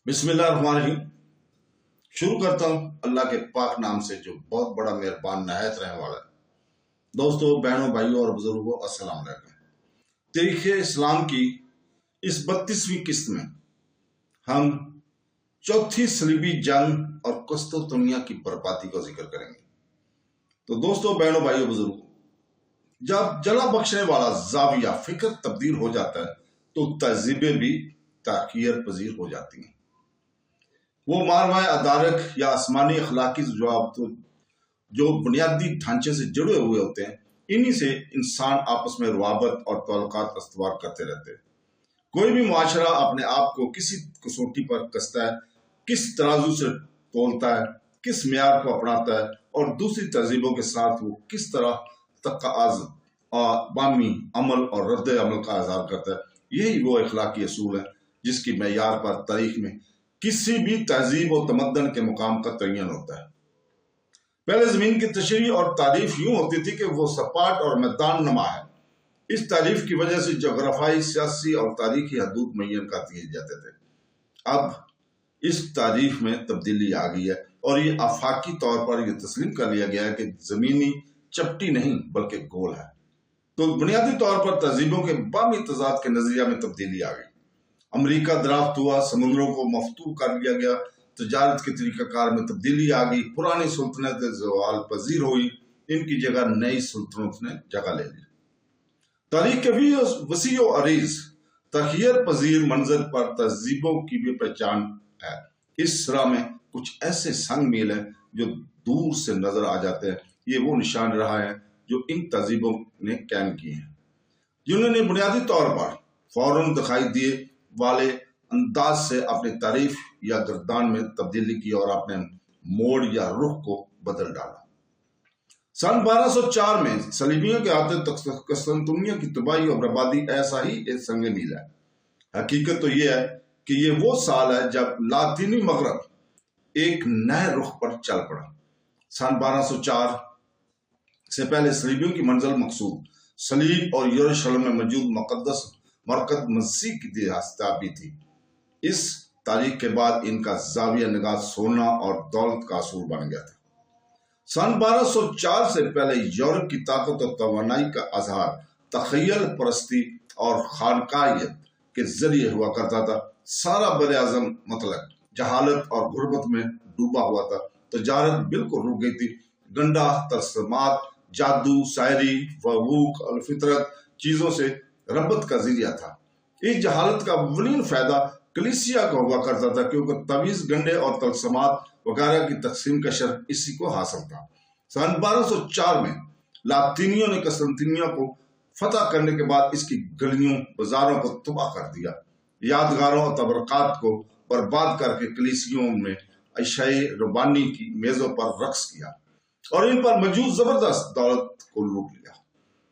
बिस्मिल्लाहिर्रहमानिर्रहीम। शुरू करता हूँ अल्लाह के पाक नाम से जो बहुत बड़ा मेहरबान नहायत रहने वाला है। दोस्तों, बहनों, भाइयों और बुजुर्गों, अस्सलाम वालेकुम। तारीख़ इस्लाम की इस 32वीं किस्त में हम चौथी सलीबी जंग और कुस्तुंतनिया की बर्बादी को जिक्र करेंगे। तो दोस्तों, बहनों, भाइयों, बुजुर्गों, जब जला बख्शने वाला जाविया फिक्र तब्दील हो जाता है तो तहजीबें भी ताखीर पजीर हो जाती हैं। वो मारवाए अदारक या आसमानी अखलाकी जवाब जो बुनियादी ढांचे से जुड़े हुए होते हैं, इन्हीं से इंसान आपस में रवाबत और ताल्लुकात इस्तवार करते रहते हैं। कोई भी मुआशरा अपने आप को किसी कसौटी पर कसता है, किस तराजू से तोलता है, किस मेयार को अपनाता है और दूसरी तहजीबों के साथ वो किस तरह तकाज़ बामी अमल और रद्द अमल का इज़हार करता है। यही वो अखलाकी असूल है जिसकी मेयार पर तारीख में किसी भी तहजीब और तमद्दन के मुकाम का तयन होता है। पहले जमीन की तशरीह और तारीफ यूं होती थी कि वो सपाट और मैदान नमा है। इस तारीफ की वजह से जोग्राफाई, सियासी और तारीखी हदूद मुय्यन कर दिए जाते थे। अब इस तारीफ में तब्दीली आ गई है और ये आफाकी तौर पर यह तस्लीम कर लिया गया है कि जमीनी चपटी नहीं बल्कि गोल है। तो बुनियादी तौर पर तहजीबों के बामी तजाद के नजरिया में तब्दीली आ गई। अमरीका दराफ्त हुआ, समुद्रों को मफतूह कर लिया गया, तजारत के तरीक़ाकार में तब्दीली आ गई, पुरानी सुल्तनतें ज़वाल पजीर हुई, इनकी जगह नई सुल्तनत ने जगह ले ली। तारीख के भी वसी और अरीज तखीर पजीर मंजर पर तहजीबों की भी पहचान है। इस राह में कुछ ऐसे संग मील हैं जो दूर से नजर आ जाते हैं। ये वो निशान रहा है जो इन तहजीबों ने कायम किए हैं, जिन्होंने बुनियादी तौर पर फौरन दिखाई दिए वाले अंदाज से अपनी तारीफ या गर्दान में तब्दीली की और अपने मोड़ या रुख को बदल डाला। सन 1204 में सलीबियों के आते कुस्तुंतनिया की तबाही और बर्बादी ऐसा ही एक संग मील है। हकीकत तो यह है कि ये वो साल है जब लातीनी मगरब एक नए रुख पर चल पड़ा। सन 1204 से पहले सलीबियों की मंजिल मकसूद सलीब और यरूशलेम में मौजूद मुकद्दस मरकज मसीह की रियासत भी थी। इस तारीख के बाद इनका जाविया निगाह सोना और दौलत का असूल बन गया था। सन 1204 से पहले यूरोप की ताकत और तवानाई का अजहार तखय्युल परस्ती और खानकायत के जरिए हुआ करता था। सारा बर आज़म मतलब जहालत और गुर्बत में डूबा हुआ था। तजारत बिल्कुल रुक गई थी। गंडा, तरसमात, जादू, शायरी, वहूक, अलफितरत चीजों से रब्बत का जरिया था। इस जहालत का अव्वलीन फायदा कलीसिया को हुआ करता था, क्योंकि तवीज, गंडे और तलसमात वगैरह की तकसीम का शर्फ इसी को हासिल था। सन 1204 में लातीनियों ने कुस्तुंतनिया को फतह करने के बाद इसकी गलियों, बाजारों को तबाह कर दिया, यादगारों और तबरकात को बर्बाद करके कलीसियों में अशाए रुबानी की मेजों पर रक्स किया और इन पर मौजूद जबरदस्त दौलत को लूट लिया।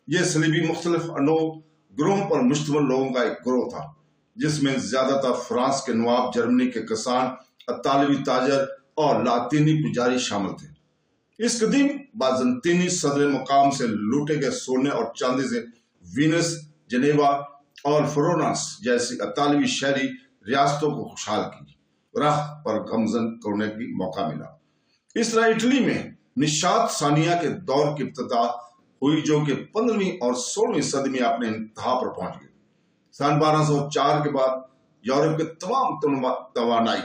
यह सलीबी मुख्तलिफ ग्रोहों पर मुश्तमिल लोगों का एक ग्रोह था, जिसमें ज्यादातर फ्रांस के नवाब, जर्मनी के किसान, अतालवी ताजर और लातीनी पुजारी शामिल थे। इस कदीम बाज़ंतीनी सदर मुकाम से लूटे गए सोने और चांदी से वीनस, जनेवा और फ्लोरेंस जैसी अतालवी शहरी रियासतों को खुशहाल की राह पर गमजन करने की मौका मिला। इस तरह इटली में निशात सानिया के दौर की इब्तिदा हुई, जो कि 15वीं और 16वीं सदी में अपने इंतहा पर पहुंच गई। सन 1204 के बाद यूरोप के तमाम तवानाई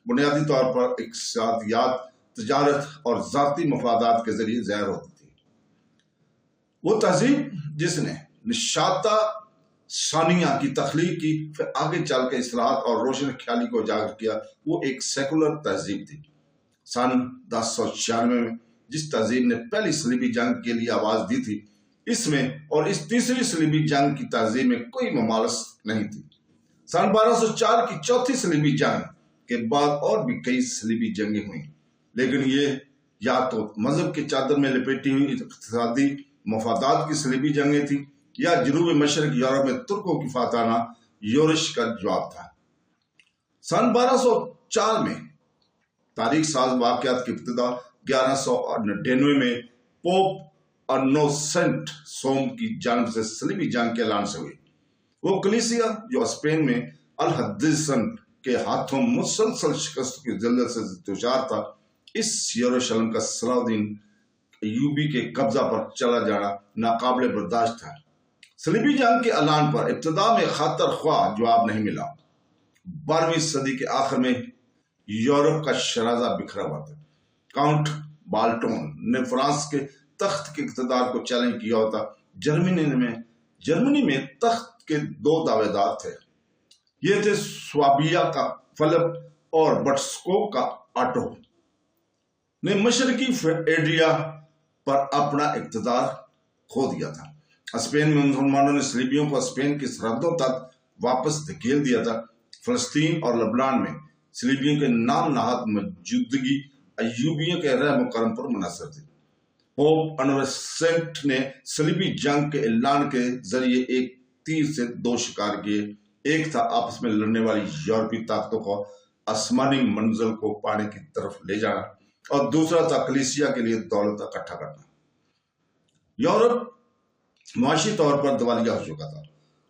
बुनियादी तौर पर इक्तिसादियात, तजारत और जाती मफादात के जरिए ज़ाहिर होती थी। वो तहजीब जिसने निशाता सानिया की तख्लीक की, फिर आगे चल के इस्लाहात और रोशन ख्याली को उजागर किया, वो एक सेकुलर तहजीब थी। सन 1096 में जिस तहजीब ने पहली सलीबी जंग के लिए आवाज दी थी, इसमें और इस तीसरी सलीबी जंग की तहजीब में कोई मुमालस नहीं थी। सन 1204 की चौथी सलीबी जंग के बाद और भी कई सलीबी जंगें हुई, लेकिन ये या तो मजहब की चादर में लपेटी हुई इक्तिसादी मफादात की सलीबी जंगें थी, या जनूब मशरक यूरोप में तुर्कों की फाताना योरिश का जवाब था। सन 1204 में तारीख साज वाकयात की इब्तिदा 1199 में पोप इनोसेंट सोम की जानिब से सलीबी जंग के ऐलान से हुई। वो कलीसिया जो स्पेन में अल हदीसन کے ہاتھوں مسلسل شکست کی ذلت سے دوچار تھا، اس یروشلم کا صلاح الدین ایوبی کے قبضہ پر چلا جانا ناقابل برداشت تھا۔ صلیبی جنگ کے اعلان پر ابتدا میں خاطر خواہ جواب نہیں ملا۔ 12ویں صدی کے آخر میں یورپ کا شرازہ بکھرا ہوا تھا۔ کاؤنٹ بالٹون نے فرانس کے تخت کے اقتدار کو چیلنج کیا ہوتا۔ جرمنی میں تخت کے 2 دعوے دار تھے، یہ تھے سوابیا کا فلپ اور بٹسکو کا آٹو نے مشرقی ایڈریا پر اپنا اقتدار کھو دیا تھا۔ اسپین میں مسلمانوں نے صلیبیوں کو اسپین کی سرحدوں تک واپس دھکیل دیا تھا۔ فلسطین اور لبنان میں صلیبیوں کے نام نہاد موجودگی ایوبیوں کے رحم و کرم پر منحصر تھی۔ پوپ انورسنٹ نے صلیبی جنگ کے اعلان کے ذریعے ایک تیر سے 2 شکار کیے۔ ایک تھا آپس میں لڑنے والی یورپی طاقتوں کو آسمانی منزل کو پانے کی طرف لے جانا، اور دوسرا تھا کلیسیا کے لیے دولت اکٹھا کرنا۔ یورپ معاشی طور پر دیوالیہ ہو چکا تھا۔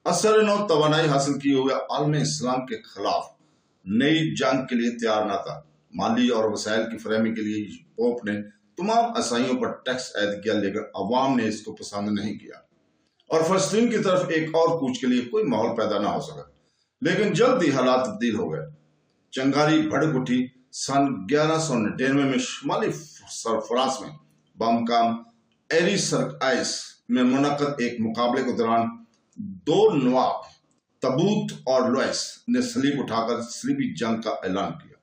اثر نو توانائی حاصل کیے ہوئے عالم اسلام کے خلاف نئی جنگ کے لیے تیار نہ تھا۔ مالی اور وسائل کی فراہمی کے لیے پوپ نے تمام عیسائیوں پر ٹیکس عائد کیا، لیکن عوام نے اس کو پسند نہیں کیا اور فلسطین کی طرف ایک اور کوچ کے لیے کوئی ماحول پیدا نہ ہو سکا۔ لیکن جلد ہی حالات تبدیل ہو گئے۔ چنگاری بھڑک اٹھی۔ سن 1199 میں شمالی فرانس میں بامکام ایری سرکائس میں منعقد ایک مقابلے کے دوران 2 نواب تبوت اور لوئس نے صلیب اٹھا کر صلیبی جنگ کا اعلان کیا۔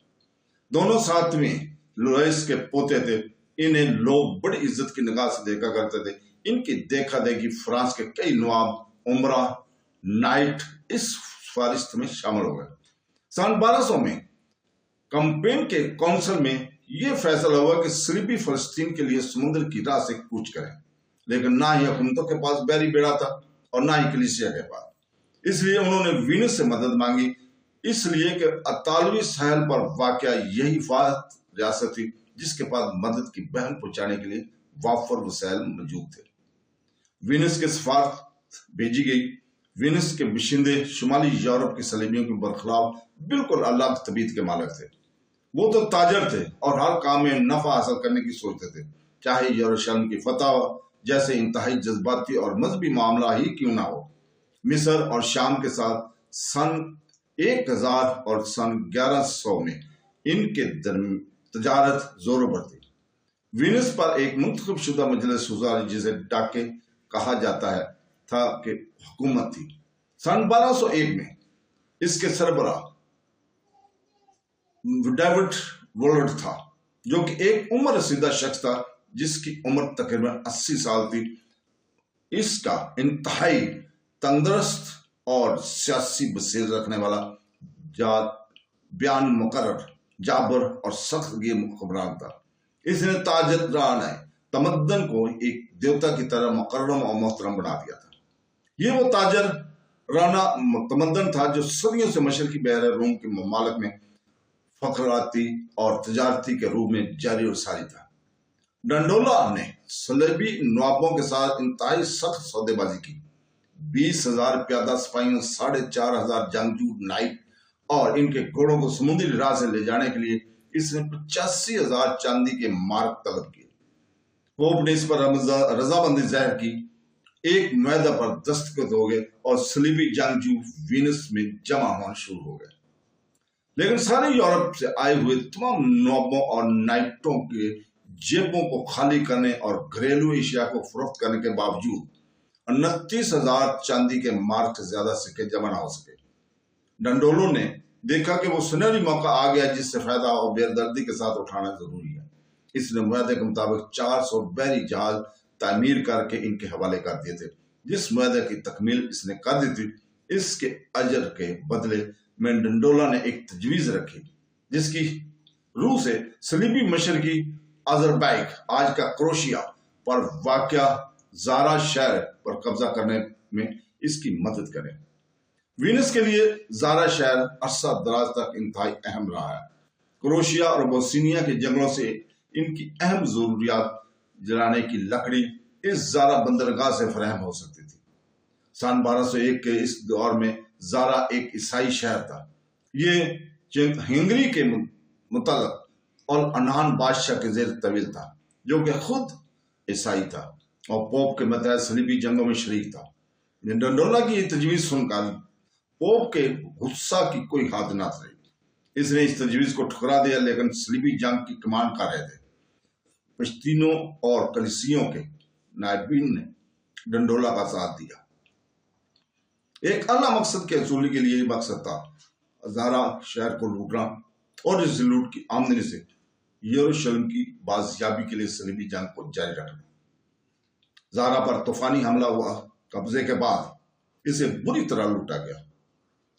دونوں 7ویں لوئس کے پوتے تھے۔ انہیں لوگ بڑی عزت کی نگاہ سے دیکھا کرتے تھے۔ ان کی دیکھا دیکھی فرانس کے کئی نواب عمرہ نائٹ اس فہرست میں شامل ہو گئے۔ سن 1200 میں کمپین کے کونسل میں یہ فیصلہ ہوا کہ صلیبی فلسطین کے لیے سمندر کی راہ سے کوچ کریں، لیکن نہ ہی حکومتوں کے پاس بحری بیڑا تھا اور نہ ہی کلیسیا کے پاس۔ اس لیے انہوں نے وینس سے مدد مانگی، اس لیے کہ اطالوی ساحل پر واقع یہی واحد ریاست تھی جس کے پاس مدد کی بہن پہنچانے کے لیے وافر وسائل موجود تھے۔ وینس کے سفارت بھیجی گئی۔ وینس کے باشندے شمالی یورپ کے صلیبیوں کے برخلاف بالکل الگ طبیعت کے مالک تھے۔ وہ تو تاجر تھے اور ہر کام میں نفع حاصل کرنے کی سوچتے تھے، چاہے یروشلم کی فتح جیسے انتہائی جذباتی اور مذہبی معاملہ ہی کیوں نہ ہو۔ مصر اور شام کے ساتھ سن 1000 اور سن 1100 میں ان کے تجارت زوروں پر تھی۔ وینس پر ایک منتخب شدہ مجلس وزراء جسے ڈاکے کہا جاتا ہے تھا کہ حکومت تھی۔ سن 1201 میں اس کے سربراہ ڈیوڈ وولڈ تھا، جو کہ ایک عمر رسیدہ شخص تھا جس کی عمر تقریباً 80 سال تھی۔ اس کا انتہائی تندرست اور سیاسی بصیرت رکھنے والا بیان مقرر، جابر اور سخت گیر حکمران تھا۔ اس نے تاجران تمدن کو ایک دیوتا کی طرح مکرم اور محترم بنا دیا تھا۔ یہ وہ تاجرانہ تمدن تھا جو صدیوں سے مشرقی بحر روم کے ممالک میں فقراتی اور تجارتی کے روپ میں جاری اور ساری تھا۔ ڈنڈولا نے صلیبی نوابوں کے ساتھ انتہائی سخت سودے بازی کی۔ 20,000 پیادہ سپاہیوں، 4,500 جنگجو نائٹ اور ان کے گھوڑوں کو سمندری راہ سے لے جانے کے لیے اس نے 85,000 چاندی کے مارک طلب کیے۔ پوپ نے اس پر رضامندی ظاہر کی۔ ایک معاہدہ پر دستخط ہو گئے اور صلیبی جنگجو وینس میں جمع ہونا شروع ہو گئے۔ لیکن سارے یورپ سے آئے ہوئے تمام نوابوں اور نائٹوں کے جیبوں کو خالی کرنے اور گھریلو اشیاء کو فروخت کرنے کے باوجود 29,000 چاندی کے مارک سے زیادہ سکے جمع نہ ہو سکے۔ ڈنڈولو نے دیکھا کہ وہ سنہری موقع آ گیا جس سے فائدہ اور بیدردی کے ساتھ اٹھانا ضروری ہے۔ اس نے معاہدے کے مطابق 400 بحری جہاز تعمیر کر کے ان کے حوالے کر دیے تھے۔ جس معاہدے کی تکمیل اس نے کر دی تھی، اس کے اجر کے بدلے میں ڈنڈولا نے ایک تجویز رکھی جس کی روح سے صلیبی مشرقی آذربائیک، آج کا کروشیا، پر واقع زارا شہر پر قبضہ کرنے میں اس کی مدد کرے۔ وینس کے لیے زارا شہر عرصہ دراز تک انتہائی اہم رہا ہے۔ کروشیا اور بوسنیا کے جنگلوں سے ان کی اہم ضروریات جلانے کی لکڑی اس زارا بندرگاہ سے فراہم ہو سکتی تھی۔ سن 1201 کے اس دور میں زارا ایک عیسائی شہر تھا۔ یہ हंगरी के मुतल्लक और अनान बादशाह के जेर तवील था, जो कि खुद ईसाई था और पोप के मतहत सलीबी जंगों में शरीक था। डंडोला की ये तजवीज सुनकर पोप के गुस्सा की कोई हद न रही। इसने इस तजवीज को ठुकरा दिया, लेकिन सलीबी जंग की कमान कर रहे थे पश्तीनों और कलिसियों के नायबीन ने डंडोला का साथ दिया। एक आला मकसद के हसूली के लिए मकसद था ज़ारा शहर को लूटना और इस लूट की आमदनी से यरूशलेम की बाजियाबी के लिए सलीबी जंग को जारी रखना। ज़ारा पर तूफानी हमला हुआ। कब्जे के बाद इसे बुरी तरह लूटा गया।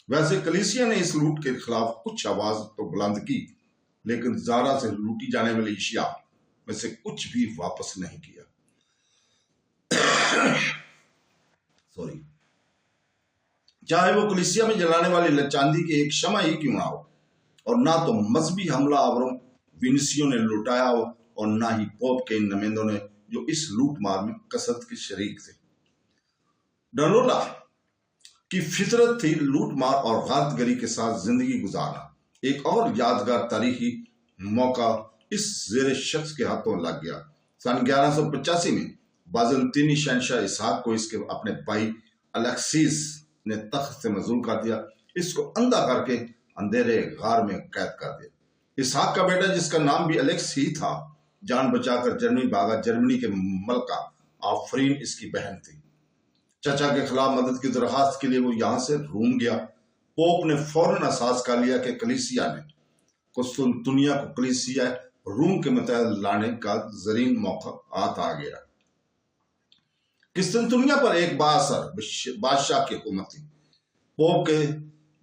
वैसे कलीसिया ने इस लूट के खिलाफ कुछ आवाज तो बुलंद की, लेकिन ज़ारा से लूटी जाने वाली अशिया में से कुछ भी वापस नहीं किया। सॉरी, चाहे वो कलीसिया में जलाने वाली चांदी की एक शमा ही क्यों ना हो, और ना तो मजहबी हमला आवरों विनिसियों ने लुटाया हो, और ना ही पोप के इन नुमाइंदों ने जो इस लूट मार में कसरत के शरीक थे। डंडोला की फितरत थी लूट मार और गादगरी के साथ जिंदगी गुजारना। एक और यादगार तारीखी मौका इस जेर शख्स के हाथों लग गया। सन 1185 में बाज़ंतीनी शहंशाह इसहाक को इसके अपने भाई अलेक्सीस ने तख्त से मजूल कर दिया। इसको अंधा करके अंधेरे गार में कैद कर दिया। इसहाक का बेटा, जिसका नाम भी अलेक्स ही था, जान बचाकर जर्मनी भागा। जर्मनी के मलका आफरीन इसकी बहन थी। चचा के खिलाफ मदद की दरखास्त के लिए वो यहां से रूम गया। पोप ने फौरन एहसास कर लिया कि कलीसिया ने कुस्तुनतुनिया को कलीसिया रूम के मतहत लाने का जरीन मौका हाथ आ गया। कुस्तुनतुनिया पर एक बासर बादशाह की हुकूमत थी। पोप के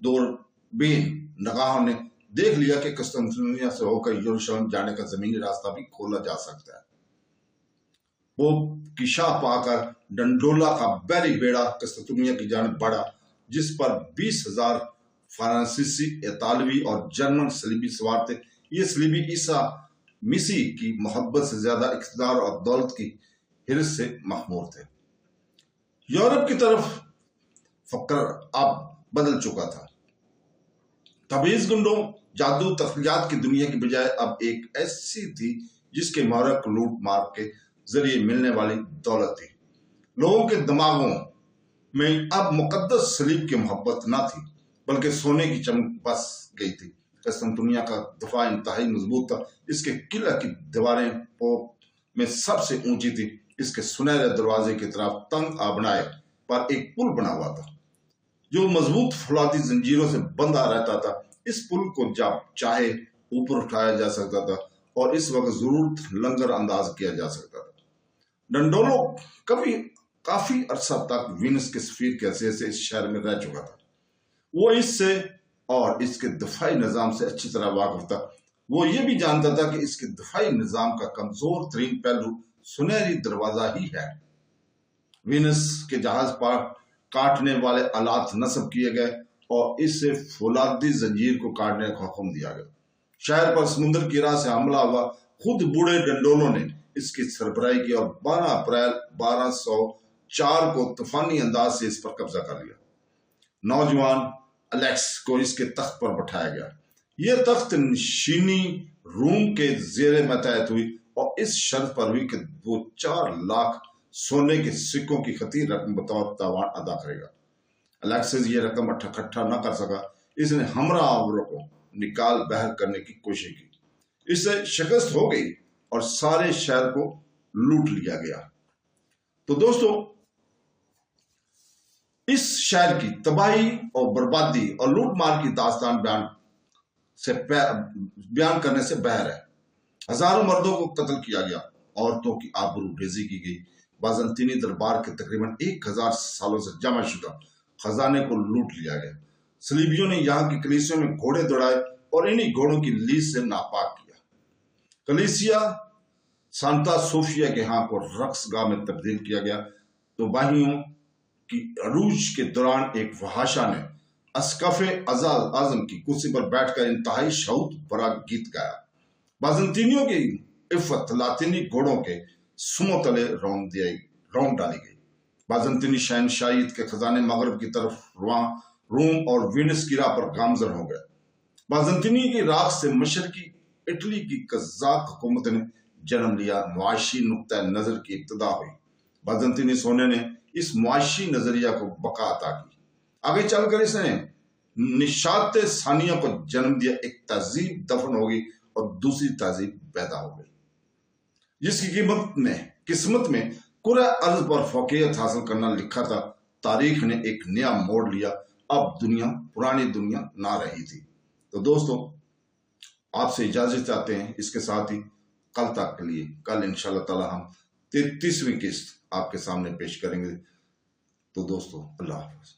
दूरबीन निगाहों ने देख लिया कि कुस्तुनतुनिया से होकर यरूशलेम जाने का जमीनी रास्ता भी खोला जा सकता है। पोप की शाह पाकर डंडोला का बैरी बेड़ा कुस्तुनतुनिया की जानिब बढ़ा, जिस पर 20,000 फ्रांसीसी, इतालवी और जर्मन सलीबी सवार थे। ये सलीबी ईसा मसीह की मोहब्बत से ज्यादा इक़्तिदार और दौलत की हिर्स से मखमूर थे। यूरोप की तरफ फक्र अब बदल चुका था। तबीज गुंडों, जादू, तख्लियात की दुनिया की बजाय अब एक ऐसी थी जिसके मारक लूट मार के जरिए मिलने वाली दौलत थी। लोगों के दिमागों में अब मुकद्दस सलीब की मोहब्बत न थी, बल्कि सोने की चमक बस गई थी। कुस्तुनतुनिया का दफा इंतहाई मजबूत था। इसके किला की दीवारें पोप में सबसे ऊंची थी। इसके सुनहरे दरवाजे की तरफ तंग आबनाए पर एक पुल बना हुआ था, जो मजबूत फौलादी जंजीरों से बंधा रहता था। इस पुल को जब चाहे ऊपर उठाया जा सकता था और इस वक्त जरूरत लंगर अंदाज किया जा सकता था। डंडोलो काफी अरसा तक वीनस के सफीर की हैसियत से इस शहर में रह चुका था। वो इससे और इसके दफाई निजाम से अच्छी तरह वाकिफ था। वो ये भी जानता था कि इसके दफाई निजाम का कमजोर तरीन पहलू सुनहरी दरवाजा ही है। वीनस के जहाज पर काटने वाले आलात नस्ब किए गए और इससे फौलादी जंजीर को काटने का हुक्म दिया गया। शहर पर समुद्र की राह से हमला हुआ। खुद बूढ़े डंडोलों ने इसकी सरबराही की और 12 अप्रैल 1204 को तूफानी अंदाज से इस पर कब्जा कर लिया। नौजवान अलेक्स को इसके तख्त पर बैठाया गया। यह तख्त नशीनी रूम के जेर मतहत हुई और इस शर्त पर हुई कि वो 4 लाख सोने के सिक्कों की खतीर रकम बतौर तावान अदा करेगा। अलेक्सिस ये रकम इकट्ठा न कर सका। इसने हमरावरों को निकाल बहर करने की कोशिश की। इससे शिकस्त हो गई और सारे शहर को लूट लिया गया। तो दोस्तों, इस शहर की तबाही और बर्बादी और लूट मार की दास्तान बयान करने से बहर है। हजारों मर्दों को कत्ल किया गया, औरतों की आबरूरेजी की गई। बाज़ंतीनी दरबार के तकरीबन 1000 सालों से जमा शुदा खजाने को लूट लिया गया। सलीबियों ने यहाँ की कलीसियों में घोड़े दौड़ाए और इन्हीं घोड़ों की लीज से नापाक किया। कलीसिया सांता सोफिया के यहाँ को रक्स गाह में तब्दील किया गया। तो बाहियों की अरूज के दौरान एक फहाशा ने अस्कफे आजम की कुर्सी पर बैठकर इंतहाई शऊत भरा गीत गाया। बाज़ंतीनियों की इफ्फत लातीनी घोड़ों के सुमो तले रौंद डाली गई। बाज़ंतीनी शहनशाहियत के खजाने मगरब की तरफ रोम और वीनस की राह पर गामजन हो गए। बाज़ंतीनी की राख से मशरकी इटली की कज़ाक हुकूमत ने जन्म लिया। मुआशी नुक्ता नज़र की इब्तदा हुई। बाज़ंतीनी सोने ने इस मुआशी नजरिया को बका अता की। आगे चलकर इसने निशात सानिया को जन्म दिया। एक तहजीब दफन होगी और दूसरी तहजीब पैदा हो गई, जिसकी किस्मत में कुरा अर्ज पर फौकियत हासिल करना लिखा था। तारीख ने एक नया मोड़ लिया। अब दुनिया पुरानी दुनिया ना रही थी। तो दोस्तों, आपसे इजाजत चाहते हैं। इसके साथ ही कल तक के लिए, कल इंशाअल्लाह ताला हम 33वीं किस्त आपके सामने पेश करेंगे। तो दोस्तों, अल्लाह हाफ़िज़।